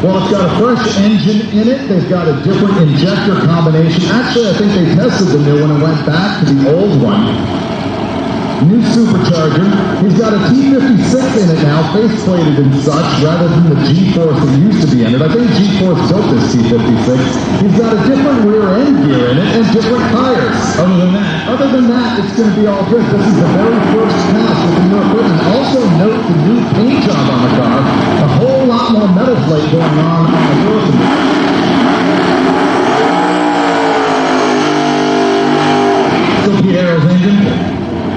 Well, it's got a fresh engine in it. They've got a different injector combination. Actually, I think they tested the new one and went back to the old one. New supercharger. He's got a T56 in it now, faceplated and such, rather than the G-Force that used to be in it. I think G-Force built this T56. He's got a different rear end gear in it and different tires. Other than that, it's going to be all good. This is the very first pass with the new equipment. Also note the new paint job on the car. A whole lot more metal plate going on the roof. So Pierre's engine.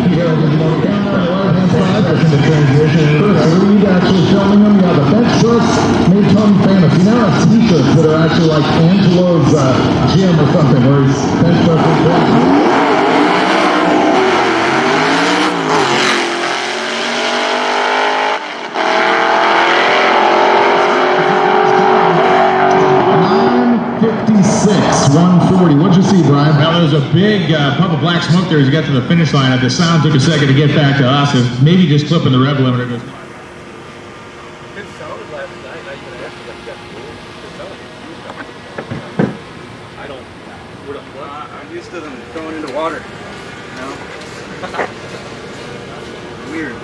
Here is the motor down on the right-hand side. That's the transmission. Chris Reed actually filming them. You have the bench press made Tony famous. You now have t-shirts that are actually like Angelo's gym or something, where he's bench pressing. What'd you see, Brian? Well, there was a big puff of black smoke there as he got to the finish line. The sound took a second to get back to us. And maybe just clipping the rev limiter goes. Good sound last night. I could ask you got I don't. I'm used to them going into water. You know? Weird.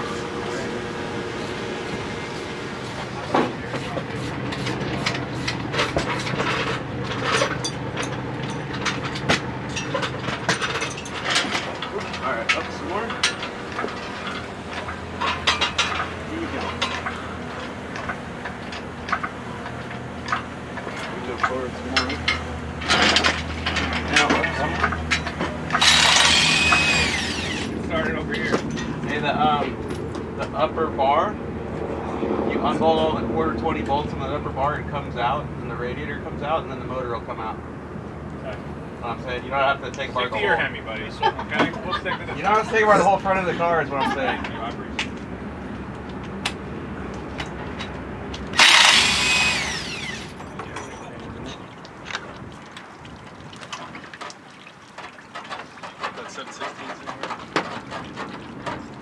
Alright, up some more. Here we go. We go forward some more. Now up some more. Started over here. Hey, the upper bar, you unbolt all the quarter 20 bolts on the upper bar, it comes out, and the radiator comes out, and then the motor will come out. Okay. What I'm saying, you don't have to take apart the whole. Stick to your Hemi, buddy. So, okay, we'll stick to this. You don't have to take apart the whole front of the car, is what I'm saying. Thank you, I appreciate it. That 716's in here.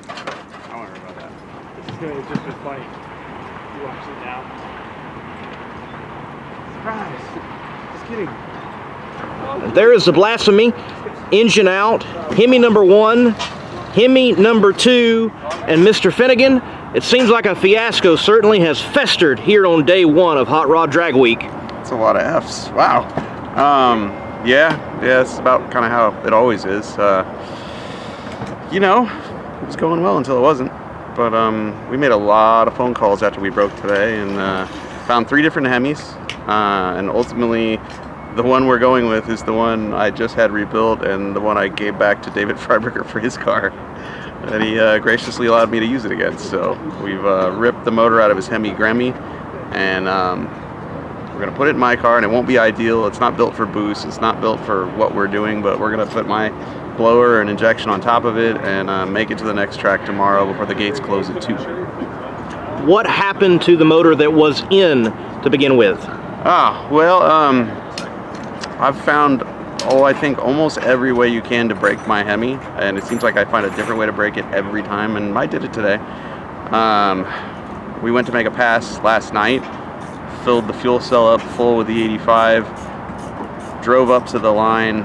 I don't worry about that. It's just been funny. You watch it now. Surprise! Just kidding. There is the Blasphemy, engine out, Hemi number 1, Hemi number 2, and Mr. Finnegan. It seems like a fiasco certainly has festered here on day 1 of Hot Rod Drag Week. That's a lot of F's. Wow. Yeah, it's about kind of how it always is. You know, it was going well until it wasn't. But we made a lot of phone calls after we broke today and found 3 different Hemis, and ultimately the one we're going with is the one I just had rebuilt and the one I gave back to David Freiberger for his car. And he graciously allowed me to use it again. So we've ripped the motor out of his Hemi Grammy, and we're going to put it in my car, and it won't be ideal. It's not built for boost. It's not built for what we're doing, but we're going to put my blower and injection on top of it and make it to the next track tomorrow before the gates close at 2. What happened to the motor that was in to begin with? I've found, I think almost every way you can to break my Hemi, and it seems like I find a different way to break it every time, and I did it today. We went to make a pass last night, filled the fuel cell up full with the 85, drove up to the line,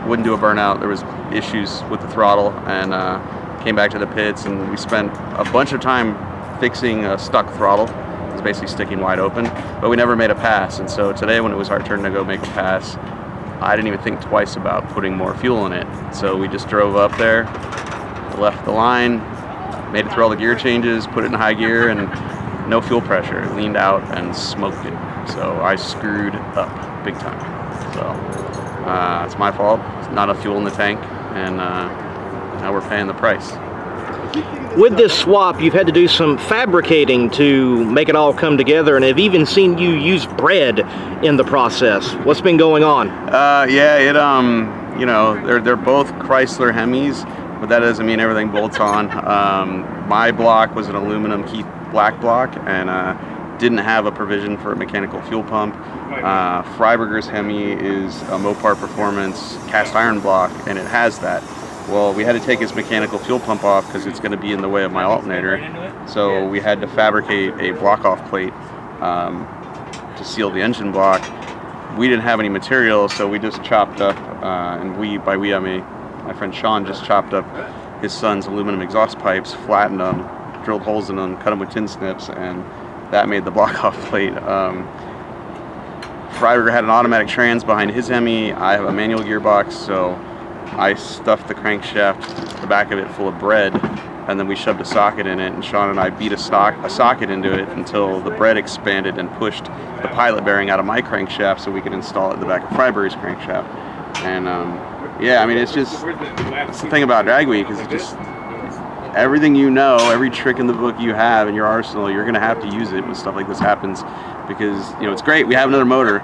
wouldn't do a burnout. There was issues with the throttle, and came back to the pits, and we spent a bunch of time fixing a stuck throttle. It was basically sticking wide open, but we never made a pass. And so today, when it was our turn to go make a pass, I didn't even think twice about putting more fuel in it. So we just drove up there, left the line, made it through all the gear changes, put it in high gear, and no fuel pressure. It leaned out and smoked it. So I screwed up big time. So it's my fault. It's not enough fuel in the tank, and now we're paying the price. With this swap, you've had to do some fabricating to make it all come together, and I've even seen you use bread in the process. What's been going on? You know, they're both Chrysler Hemis, but that doesn't mean everything bolts on. My block was an aluminum Keith black block, and didn't have a provision for a mechanical fuel pump. Freiberger's Hemi is a Mopar Performance cast iron block, and it has that. Well, we had to take his mechanical fuel pump off because it's going to be in the way of my alternator. So we had to fabricate a block-off plate to seal the engine block. We didn't have any material, so we just chopped up, and by we I mean my friend Sean just chopped up his son's aluminum exhaust pipes, flattened them, drilled holes in them, cut them with tin snips, and that made the block-off plate. Freiberger had an automatic trans behind his Hemi. I have a manual gearbox, so I stuffed the crankshaft, the back of it, full of bread, and then we shoved a socket in it, and Sean and I beat a socket into it until the bread expanded and pushed the pilot bearing out of my crankshaft so we could install it in the back of Freiberger's crankshaft. And yeah, I mean, it's the thing about drag week is just everything you know, every trick in the book you have in your arsenal, you're going to have to use it when stuff like this happens, because, you know, it's great, we have another motor.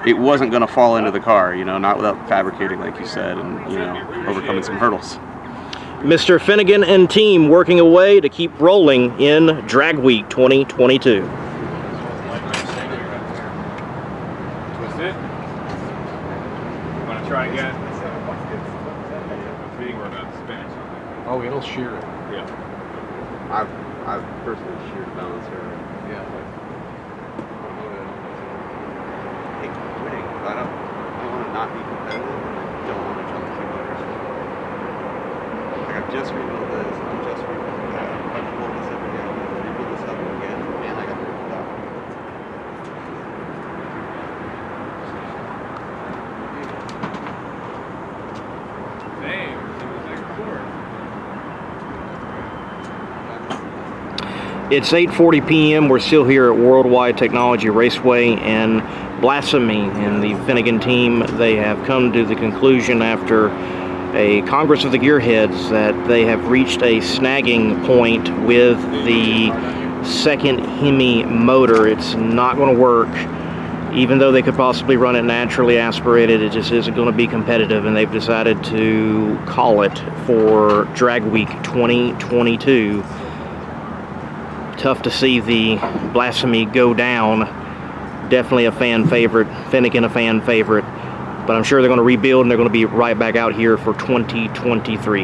It wasn't going to fall into the car, you know, not without fabricating, like you said, and, you know, overcoming some hurdles. Mr. Finnegan and team working away to keep rolling in Drag Week 2022. Twist it. Want to try again? Being we're about to spin it. Oh, it'll shear it. Yeah. I've personally sheared the balancer. Yeah. I hate quitting, but I don't want to not be competitive, and I don't want to jump too much. Like, I've just rebuilt this, I'm just rebuilding that. I've pulled this up again, rebuild this up again, and I got to rebuild that. Hey, it was like before. It's 8:40 p.m. We're still here at Worldwide Technology Raceway and BLASPHEMI, and the Finnegan team, they have come to the conclusion after a Congress of the Gearheads that they have reached a snagging point with the second Hemi motor. It's not going to work. Even though they could possibly run it naturally aspirated, it just isn't going to be competitive, and they've decided to call it for Drag Week 2022. Tough to see the BLASPHEMI go down. Definitely a fan favorite. Finnegan a fan favorite. But I'm sure they're going to rebuild, and they're going to be right back out here for 2023.